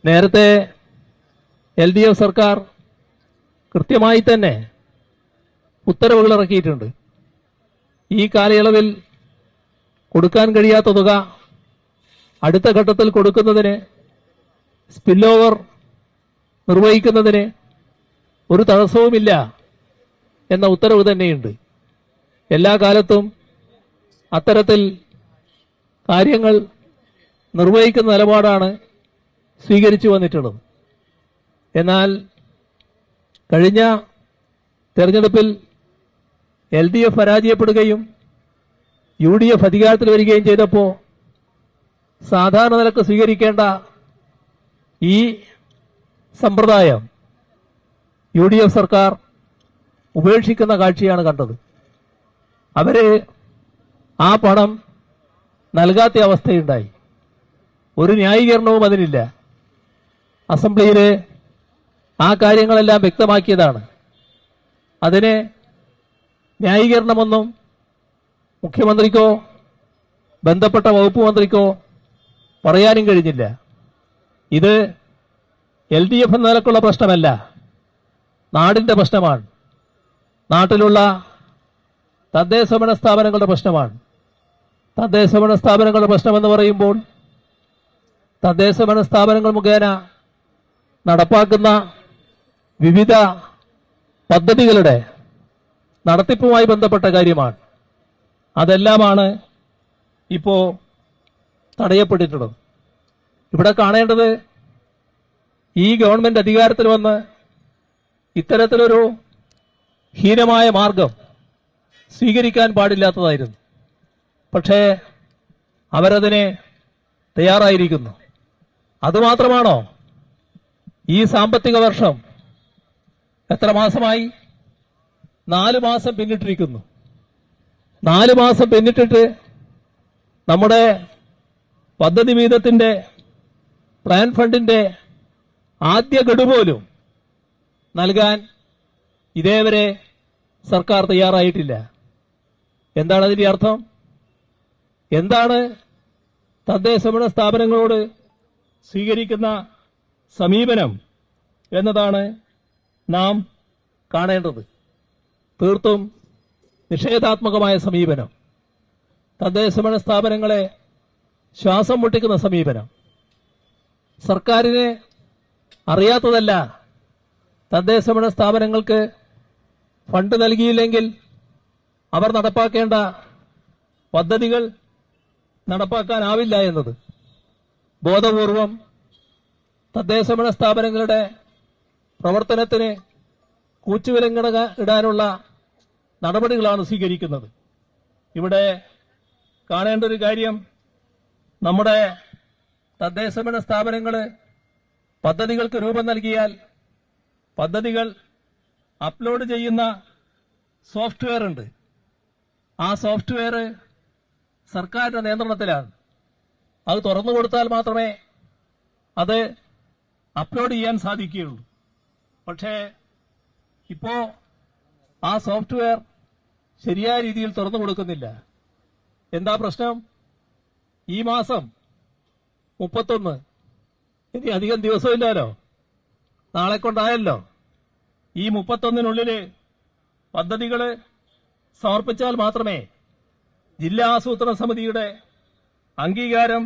നേരത്തെ LDF സർക്കാർ കൃത്യമായി തന്നെ ഉത്തരവുകൾ ഇറക്കിയിട്ടുണ്ട്. ഈ കാലയളവിൽ കൊടുക്കാൻ കഴിയാത്ത തുക അടുത്ത ഘട്ടത്തിൽ കൊടുക്കുന്നതിന്, സ്പിൽ ഓവർ നിർവഹിക്കുന്നതിന് ഒരു തടസ്സവുമില്ല എന്ന ഉത്തരവ് തന്നെയുണ്ട്. എല്ലാ കാലത്തും അത്തരത്തിൽ കാര്യങ്ങൾ നിർവഹിക്കുന്ന നിലപാടാണ് സ്വീകരിച്ചു വന്നിട്ടുള്ളത്. എന്നാൽ കഴിഞ്ഞ തെരഞ്ഞെടുപ്പിൽ LDF പരാജയപ്പെടുകയും UDF അധികാരത്തിൽ വരികയും ചെയ്തപ്പോൾ സാധാരണ നിലക്ക് സ്വീകരിക്കേണ്ട ഈ സമ്പ്രദായം UDF സർക്കാർ ഉപേക്ഷിക്കുന്ന കാഴ്ചയാണ് കണ്ടത്. അവര് ആ പണം നൽകാത്ത അവസ്ഥയുണ്ടായി. ഒരു ന്യായീകരണവും അതിനില്ല. അസംബ്ലിയിൽ ആ കാര്യങ്ങളെല്ലാം വ്യക്തമാക്കിയതാണ്. അതിന് ന്യായീകരണമൊന്നും മുഖ്യമന്ത്രിക്കോ ബന്ധപ്പെട്ട വകുപ്പ് മന്ത്രിക്കോ പറയാനും കഴിഞ്ഞില്ല. ഇത് LDF എന്ന നിലക്കുള്ള പ്രശ്നമല്ല, നാടിന്റെ പ്രശ്നമാണ്. നാട്ടിലുള്ള തദ്ദേശഭരണ സ്ഥാപനങ്ങളുടെ പ്രശ്നമാണ്. തദ്ദേശഭരണ സ്ഥാപനങ്ങളുടെ പ്രശ്നമെന്ന് പറയുമ്പോൾ തദ്ദേശഭരണ സ്ഥാപനങ്ങൾ മുഖേന നടപ്പാക്കുന്ന വിവിധ പദ്ധതികളുടെ നടത്തിപ്പുമായി ബന്ധപ്പെട്ട കാര്യമാണ്. അതെല്ലാമാണ് ഇപ്പോൾ തടയപ്പെട്ടിട്ടുള്ളത്. ഇവിടെ കാണേണ്ടത്, ഈ ഗവൺമെന്റ് അധികാരത്തിൽ വന്ന് ഇത്തരത്തിലൊരു ഹീനമായ മാർഗം സ്വീകരിക്കാൻ പാടില്ലാത്തതായിരുന്നു. പക്ഷേ അവരതിനെ തയ്യാറായിരിക്കുന്നു. അതുമാത്രമാണോ? ഈ സാമ്പത്തിക വർഷം എത്ര മാസമായി? 4 മാസം പിന്നിട്ടിരിക്കുന്നു. 4 മാസം പിന്നിട്ടിട്ട് നമ്മുടെ പദ്ധതി വീതത്തിന്റെ, പ്ലാൻ ഫണ്ടിന്റെ ആദ്യ ഗഡു പോലും നൽകാൻ ഇതേവരെ സർക്കാർ തയ്യാറായിട്ടില്ല. എന്താണ് അതിന്റെ അർത്ഥം? എന്താണ് തദ്ദേശഭരണ സ്ഥാപനങ്ങളോട് സ്വീകരിക്കുന്ന സമീപനം എന്നതാണ് നാം കാണേണ്ടത്. തീർത്തും നിഷേധാത്മകമായ സമീപനം, തദ്ദേശഭരണ സ്ഥാപനങ്ങളെ ശ്വാസം മുട്ടിക്കുന്ന സമീപനം. സർക്കാരിന് അറിയാത്തതല്ല, തദ്ദേശഭരണ സ്ഥാപനങ്ങൾക്ക് ഫണ്ട് നൽകിയില്ലെങ്കിൽ അവർ നടപ്പാക്കേണ്ട പദ്ധതികൾ നടപ്പാക്കാനാവില്ല എന്നത്. ബോധപൂർവം തദ്ദേശഭരണ സ്ഥാപനങ്ങളുടെ പ്രവർത്തനത്തിന് കൂച്ചുവിലങ്ങണ ഇടാനുള്ള നടപടികളാണ് സ്വീകരിക്കുന്നത്. ഇവിടെ കാണേണ്ട ഒരു കാര്യം, നമ്മുടെ തദ്ദേശഭരണ സ്ഥാപനങ്ങൾ പദ്ധതികൾക്ക് രൂപം നൽകിയാൽ പദ്ധതികൾ അപ്ലോഡ് ചെയ്യുന്ന സോഫ്റ്റ്വെയർ ഉണ്ട്. ആ സോഫ്റ്റ്വെയർ സർക്കാരിന്റെ നിയന്ത്രണത്തിലാണ്. അത് തുറന്നു കൊടുത്താൽ മാത്രമേ അത് അപ്ലോഡ് ചെയ്യാൻ സാധിക്കുകയുള്ളൂ. പക്ഷേ ഇപ്പോ ആ സോഫ്റ്റ്വെയർ ശരിയായ രീതിയിൽ തുറന്നു കൊടുക്കുന്നില്ല. എന്താ പ്രശ്നം? ഈ മാസം 31, ഇനി അധികം ദിവസമില്ലല്ലോ, നാളെ കൊണ്ടായല്ലോ. ഈ 31-നുള്ളിൽ പദ്ധതികൾ സമർപ്പിച്ചാൽ മാത്രമേ ജില്ലാ ആസൂത്രണ സമിതിയുടെ അംഗീകാരം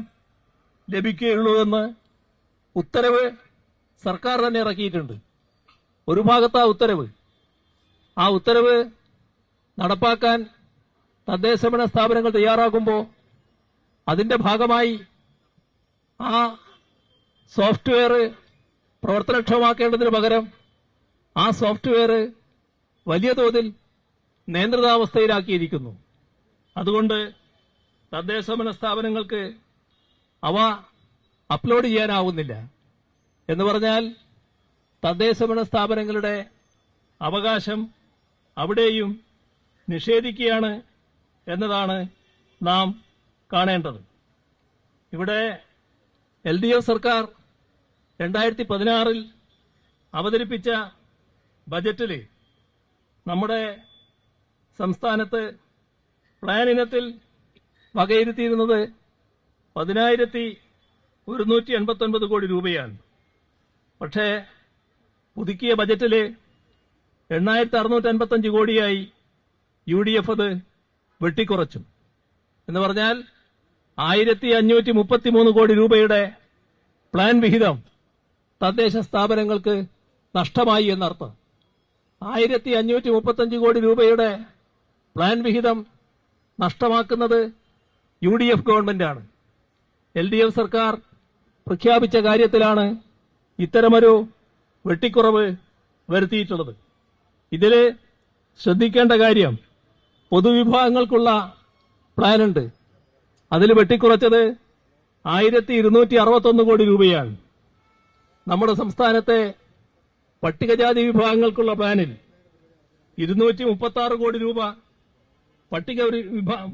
ലഭിക്കുകയുള്ളൂ എന്ന് ഉത്തരവ് സർക്കാർ തന്നെ ഇറക്കിയിട്ടുണ്ട്. ഒരു ഭാഗത്താ ഉത്തരവ്. ആ ഉത്തരവ് നടപ്പാക്കാൻ തദ്ദേശഭരണ സ്ഥാപനങ്ങൾ തയ്യാറാകുമ്പോൾ അതിന്റെ ഭാഗമായി ആ സോഫ്റ്റ്വെയർ പ്രവർത്തനക്ഷമമാക്കേണ്ടതിന് പകരം ആ സോഫ്റ്റ്വെയർ വലിയ തോതിൽ നിയന്ത്രിതാവസ്ഥയിലാക്കിയിരിക്കുന്നു. അതുകൊണ്ട് തദ്ദേശഭരണ സ്ഥാപനങ്ങൾക്ക് അവ അപ്ലോഡ് ചെയ്യാനാവുന്നില്ല. എന്ന് പറഞ്ഞാൽ തദ്ദേശഭരണ സ്ഥാപനങ്ങളുടെ അവകാശം അവിടെയും നിഷേധിക്കുകയാണ് എന്നതാണ് നാം കാണേണ്ടത്. ഇവിടെ LDF സർക്കാർ 2016-ൽ അവതരിപ്പിച്ച ബജറ്റിൽ നമ്മുടെ സംസ്ഥാനത്ത് പ്ലാൻ ഇനത്തിൽ വകയിരുത്തിയിരുന്നത് 10,189 കോടി രൂപയാണ്. പക്ഷേ പുതുക്കിയ ബജറ്റിൽ 8655 കോടിയായി UDF അത് വെട്ടിക്കുറച്ചു. എന്ന് പറഞ്ഞാൽ 1533 കോടി രൂപയുടെ പ്ലാൻ വിഹിതം തദ്ദേശ സ്ഥാപനങ്ങൾക്ക് നഷ്ടമായി എന്നർത്ഥം. 1535 കോടി രൂപയുടെ പ്ലാൻ വിഹിതം നഷ്ടമാക്കുന്നത് UDF ഗവൺമെന്റാണ്. LDF സർക്കാർ പ്രഖ്യാപിച്ച കാര്യത്തിലാണ് ഇത്തരമൊരു വെട്ടിക്കുറവ് വരുത്തിയിട്ടുള്ളത്. ഇതിൽ ശ്രദ്ധിക്കേണ്ട കാര്യം, പൊതുവിഭാഗങ്ങൾക്കുള്ള പ്ലാനുണ്ട്. അതിൽ വെട്ടിക്കുറച്ചത് 1261 കോടി രൂപയാണ്. നമ്മുടെ സംസ്ഥാനത്തെ പട്ടികജാതി വിഭാഗങ്ങൾക്കുള്ള പ്ലാനിൽ 236 കോടി രൂപ,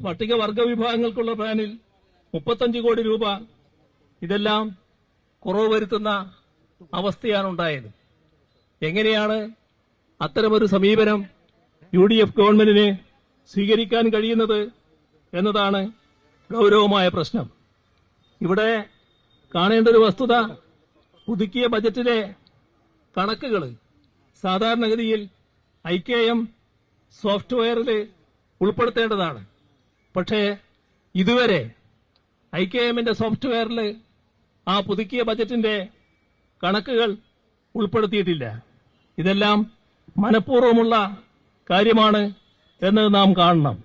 പട്ടികവർഗ വിഭാഗങ്ങൾക്കുള്ള പ്ലാനിൽ 35 കോടി രൂപ, ഇതെല്ലാം കുറവ് വരുത്തുന്ന അവസ്ഥയാണ് ഉണ്ടായത്. എങ്ങനെയാണ് അത്തരമൊരു സമീപനം UDF ഗവൺമെന്റിന് സ്വീകരിക്കാൻ കഴിയുന്നത് എന്നതാണ് ഗൗരവമായ പ്രശ്നം. ഇവിടെ കാണേണ്ട ഒരു വസ്തുത, പുതുക്കിയ ബജറ്റിലെ കണക്കുകൾ സാധാരണഗതിയിൽ IKM സോഫ്റ്റ്വെയറിൽ ഉൾപ്പെടുത്തേണ്ടതാണ്. പക്ഷേ ഇതുവരെ IKMന്റെ സോഫ്റ്റ്വെയറിൽ ആ പുതുക്കിയ ബജറ്റിന്റെ കണക്കുകൾ ഉൾപ്പെടുത്തിയിട്ടില്ല. ഇതെല്ലാം മനഃപൂർവ്വമുള്ള കാര്യമാണ് എന്ന് നാം കാണണം.